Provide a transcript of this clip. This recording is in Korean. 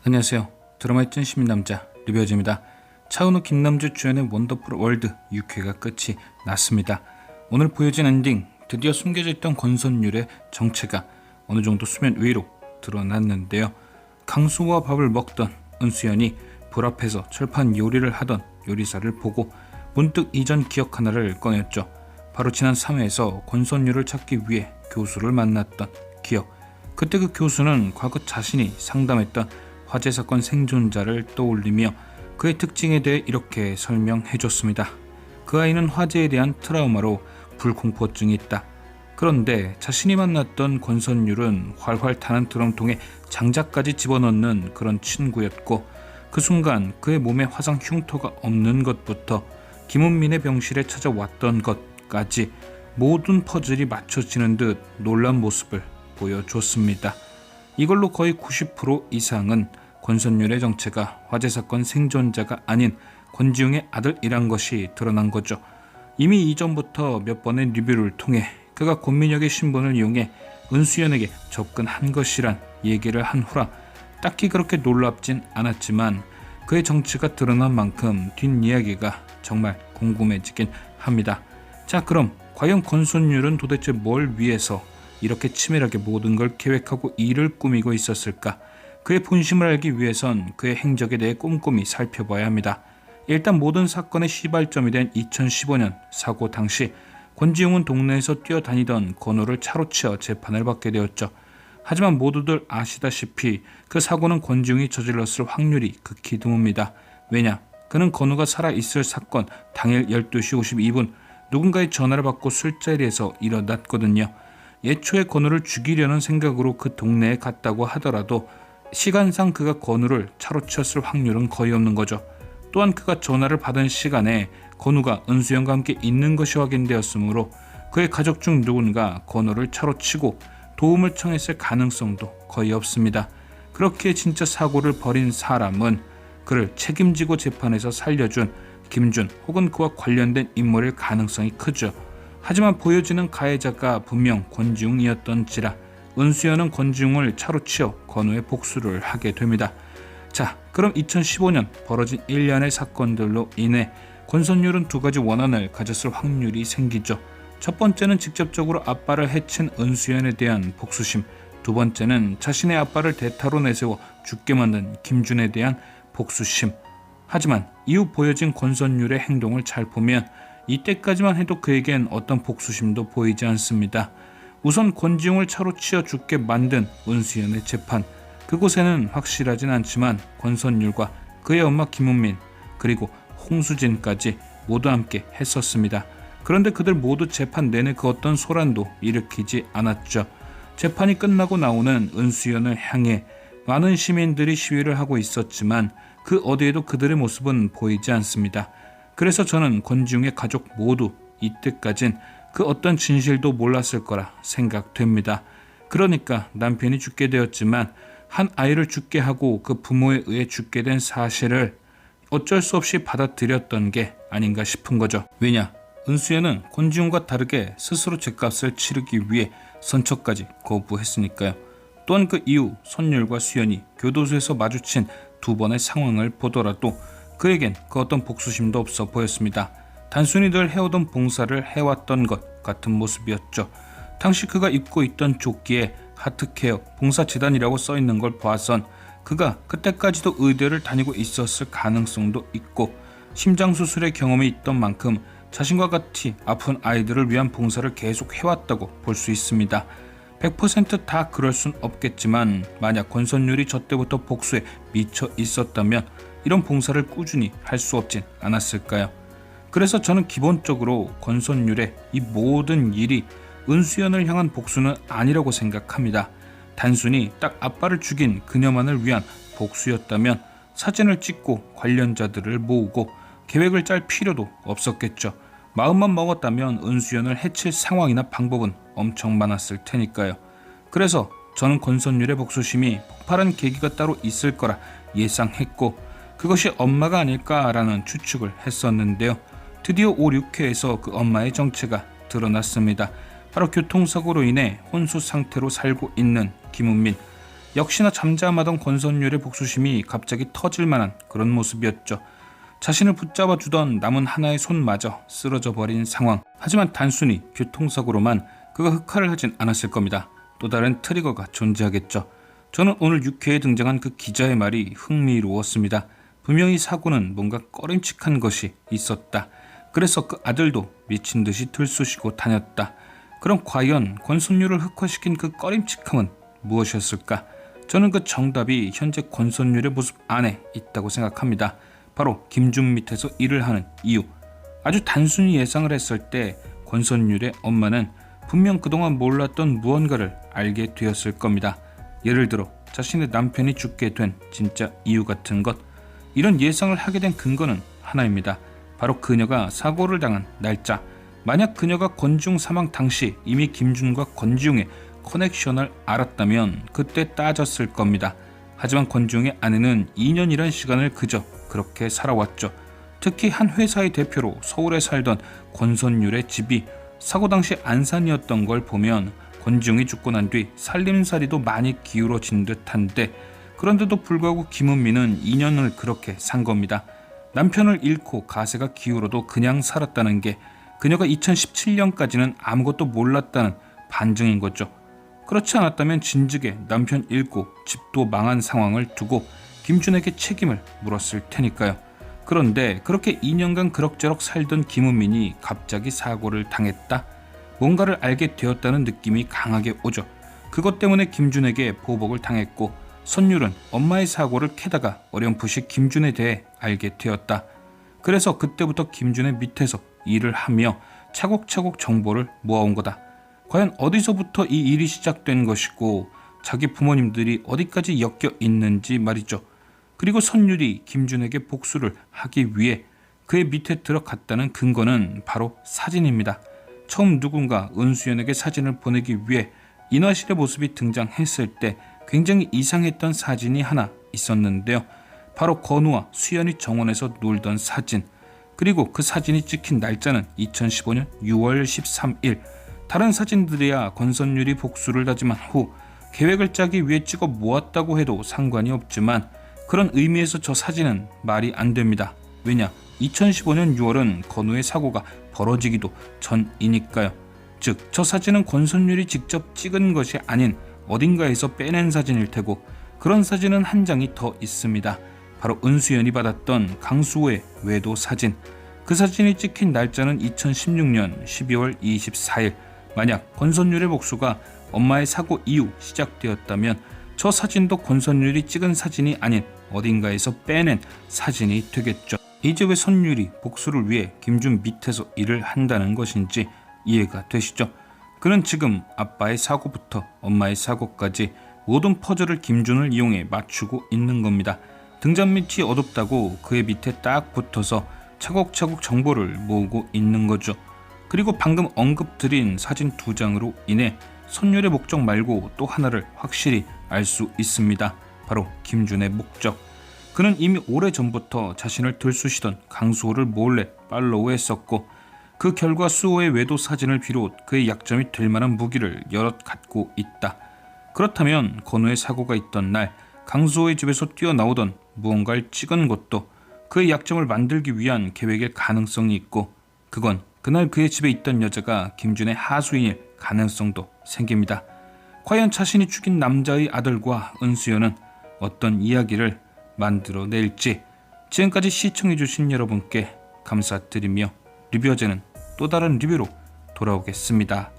안녕하세요. 드라마의 찐 시민남자 리뷰어즈입니다. 차은우 김남주 주연의 원더풀 월드 6회가 끝이 났습니다. 오늘 보여진 엔딩, 드디어 숨겨져 있던 권선율의 정체가 어느 정도 수면 위로 드러났는데요. 강수와 밥을 먹던 은수연이 불 앞에서 철판 요리를 하던 요리사를 보고 문득 이전 기억 하나를 꺼냈죠. 바로 지난 3회에서 권선율을 찾기 위해 교수를 만났던 기억. 그때 그 교수는 과거 자신이 상담했던 화재 사건 생존자를 떠올리며 그의 특징에 대해 이렇게 설명해줬습니다. 그 아이는 화재에 대한 트라우마로 불공포증이 있다. 그런데 자신이 만났던 권선율은 활활 타는 드럼통에 장작까지 집어넣는 그런 친구였고, 그 순간 그의 몸에 화상 흉터가 없는 것부터 김은민의 병실에 찾아왔던 것까지 모든 퍼즐이 맞춰지는 듯 놀란 모습을 보여줬습니다. 이걸로 거의 90% 이상은 권선율의 정체가 화재 사건 생존자가 아닌 권지웅의 아들이란 것이 드러난 거죠. 이미 이전부터 몇 번의 리뷰를 통해 그가 권민혁의 신분을 이용해 은수연에게 접근한 것이란 얘기를 한 후라 딱히 그렇게 놀랍진 않았지만, 그의 정체가 드러난 만큼 뒷이야기가 정말 궁금해지긴 합니다. 자, 그럼 과연 권선율은 도대체 뭘 위해서 이렇게 치밀하게 모든 걸 계획하고 일을 꾸미고 있었을까? 그의 본심을 알기 위해선 그의 행적에 대해 꼼꼼히 살펴봐야 합니다. 일단 모든 사건의 시발점이 된 2015년 사고 당시 권지웅은 동네에서 뛰어다니던 건우를 차로 치어 재판을 받게 되었죠. 하지만 모두들 아시다시피 그 사고는 권지웅이 저질렀을 확률이 극히 드뭅니다. 왜냐? 그는 건우가 살아있을 사건 당일 12시 52분 누군가의 전화를 받고 술자리에서 일어났거든요. 예초에 건우를 죽이려는 생각으로 그 동네에 갔다고 하더라도 시간상 그가 건우를 차로 치었을 확률은 거의 없는 거죠. 또한 그가 전화를 받은 시간에 건우가 은수연과 함께 있는 것이 확인되었으므로 그의 가족 중 누군가 건우를 차로 치고 도움을 청했을 가능성도 거의 없습니다. 그렇게 진짜 사고를 벌인 사람은 그를 책임지고 재판에서 살려준 김준 혹은 그와 관련된 인물일 가능성이 크죠. 하지만 보여지는 가해자가 분명 권지웅이었던지라 은수연은 권지웅을 차로 치어 건우의 복수를 하게 됩니다. 자, 그럼 2015년 벌어진 1년의 사건들로 인해 권선율은 두 가지 원한을 가졌을 확률이 생기죠. 첫 번째는 직접적으로 아빠를 해친 은수연에 대한 복수심, 두 번째는 자신의 아빠를 대타로 내세워 죽게 만든 김준에 대한 복수심. 하지만 이후 보여진 권선율의 행동을 잘 보면 이때까지만 해도 그에겐 어떤 복수심도 보이지 않습니다. 우선 권지웅을 차로 치어 죽게 만든 은수연의 재판, 그곳에는 확실하진 않지만 권선율과 그의 엄마 김은민 그리고 홍수진까지 모두 함께 했었습니다. 그런데 그들 모두 재판 내내 그 어떤 소란도 일으키지 않았죠. 재판이 끝나고 나오는 은수연을 향해 많은 시민들이 시위를 하고 있었지만 그 어디에도 그들의 모습은 보이지 않습니다. 그래서 저는 권지웅의 가족 모두 이때까진 그 어떤 진실도 몰랐을 거라 생각됩니다. 그러니까 남편이 죽게 되었지만 한 아이를 죽게 하고 그 부모에 의해 죽게 된 사실을 어쩔 수 없이 받아들였던 게 아닌가 싶은 거죠. 왜냐? 은수연은 권지웅과 다르게 스스로 죗값을 치르기 위해 선처까지 거부했으니까요. 또한 그 이후 선율과 수연이 교도소에서 마주친 두 번의 상황을 보더라도 그에겐 그 어떤 복수심도 없어 보였습니다. 단순히 늘 해오던 봉사를 해왔던 것 같은 모습이었죠. 당시 그가 입고 있던 조끼에 하트케어 봉사재단이라고 써있는 걸 봐선 그가 그때까지도 의대를 다니고 있었을 가능성도 있고, 심장수술의 경험이 있던 만큼 자신과 같이 아픈 아이들을 위한 봉사를 계속 해왔다고 볼 수 있습니다. 100% 다 그럴 순 없겠지만 만약 권선율이 저 때부터 복수에 미쳐 있었다면 이런 봉사를 꾸준히 할 수 없진 않았을까요? 그래서 저는 기본적으로 권선율의 이 모든 일이 은수연을 향한 복수는 아니라고 생각합니다. 단순히 딱 아빠를 죽인 그녀만을 위한 복수였다면 사진을 찍고 관련자들을 모으고 계획을 짤 필요도 없었겠죠. 마음만 먹었다면 은수연을 해칠 상황이나 방법은 엄청 많았을 테니까요. 그래서 저는 권선율의 복수심이 폭발한 계기가 따로 있을 거라 예상했고, 그것이 엄마가 아닐까라는 추측을 했었는데요. 드디어 5, 6회에서 그 엄마의 정체가 드러났습니다. 바로 교통사고로 인해 혼수 상태로 살고 있는 김은민. 역시나 잠잠하던 권선율의 복수심이 갑자기 터질 만한 그런 모습이었죠. 자신을 붙잡아 주던 남은 하나의 손마저 쓰러져 버린 상황. 하지만 단순히 교통사고로만 그가 흑화를 하진 않았을 겁니다. 또 다른 트리거가 존재하겠죠. 저는 오늘 6회에 등장한 그 기자의 말이 흥미로웠습니다. 분명히 사고는 뭔가 꺼림칙한 것이 있었다. 그래서 그 아들도 미친 듯이 들쑤시고 다녔다. 그럼 과연 권선율을 흑화시킨 그 꺼림칙함은 무엇이었을까? 저는 그 정답이 현재 권선율의 모습 안에 있다고 생각합니다. 바로 김준 밑에서 일을 하는 이유. 아주 단순히 예상을 했을 때 권선율의 엄마는 분명 그동안 몰랐던 무언가를 알게 되었을 겁니다. 예를 들어 자신의 남편이 죽게 된 진짜 이유 같은 것. 이런 예상을 하게 된 근거는 하나입니다. 바로 그녀가 사고를 당한 날짜. 만약 그녀가 권지웅 사망 당시 이미 김준과 권지웅의 커넥션을 알았다면 그때 따졌을 겁니다. 하지만 권지웅의 아내는 2년이란 시간을 그저 그렇게 살아왔죠. 특히 한 회사의 대표로 서울에 살던 권선율의 집이 사고 당시 안산이었던 걸 보면 권지웅이 죽고 난 뒤 살림살이도 많이 기울어진 듯한데, 그런데도 불구하고 김은미는 2년을 그렇게 산 겁니다. 남편을 잃고 가세가 기울어도 그냥 살았다는 게 그녀가 2017년까지는 아무것도 몰랐다는 반증인 거죠. 그렇지 않았다면 진즉에 남편 잃고 집도 망한 상황을 두고 김준에게 책임을 물었을 테니까요. 그런데 그렇게 2년간 그럭저럭 살던 김은민이 갑자기 사고를 당했다? 뭔가를 알게 되었다는 느낌이 강하게 오죠. 그것 때문에 김준에게 보복을 당했고, 선율은 엄마의 사고를 캐다가 어렴풋이 김준에 대해 알게 되었다. 그래서 그때부터 김준의 밑에서 일을 하며 차곡차곡 정보를 모아온 거다. 과연 어디서부터 이 일이 시작된 것이고 자기 부모님들이 어디까지 엮여 있는지 말이죠. 그리고 선율이 김준에게 복수를 하기 위해 그의 밑에 들어갔다는 근거는 바로 사진입니다. 처음 누군가 은수연에게 사진을 보내기 위해 인화실의 모습이 등장했을 때 굉장히 이상했던 사진이 하나 있었는데요. 바로 건우와 수연이 정원에서 놀던 사진. 그리고 그 사진이 찍힌 날짜는 2015년 6월 13일. 다른 사진들이야 권선율이 복수를 다짐한 후 계획을 짜기 위해 찍어 모았다고 해도 상관이 없지만, 그런 의미에서 저 사진은 말이 안 됩니다. 왜냐? 2015년 6월은 건우의 사고가 벌어지기도 전이니까요. 즉, 저 사진은 권선율이 직접 찍은 것이 아닌 어딘가에서 빼낸 사진일 테고, 그런 사진은 한 장이 더 있습니다. 바로 은수연이 받았던 강수호의 외도 사진. 그 사진이 찍힌 날짜는 2016년 12월 24일. 만약 권선율의 복수가 엄마의 사고 이후 시작되었다면 저 사진도 권선율이 찍은 사진이 아닌 어딘가에서 빼낸 사진이 되겠죠. 이제 왜 선율이 복수를 위해 김준 밑에서 일을 한다는 것인지 이해가 되시죠? 그는 지금 아빠의 사고부터 엄마의 사고까지 모든 퍼즐을 김준을 이용해 맞추고 있는 겁니다. 등잔 밑이 어둡다고 그의 밑에 딱 붙어서 차곡차곡 정보를 모으고 있는 거죠. 그리고 방금 언급드린 사진 2장으로 인해 선율의 목적 말고 또 하나를 확실히 알 수 있습니다. 바로 김준의 목적. 그는 이미 오래전부터 자신을 들쑤시던 강수호를 몰래 팔로우했었고, 그 결과 수호의 외도 사진을 비롯 그의 약점이 될 만한 무기를 여럿 갖고 있다. 그렇다면 건우의 사고가 있던 날 강수호의 집에서 뛰어나오던 무언가를 찍은 것도 그의 약점을 만들기 위한 계획일 가능성이 있고, 그건 그날 그의 집에 있던 여자가 김준의 하수인일 가능성도 생깁니다. 과연 자신이 죽인 남자의 아들과 은수연은 어떤 이야기를 만들어낼지. 지금까지 시청해주신 여러분께 감사드리며 리뷰어제는 또 다른 리뷰로 돌아오겠습니다.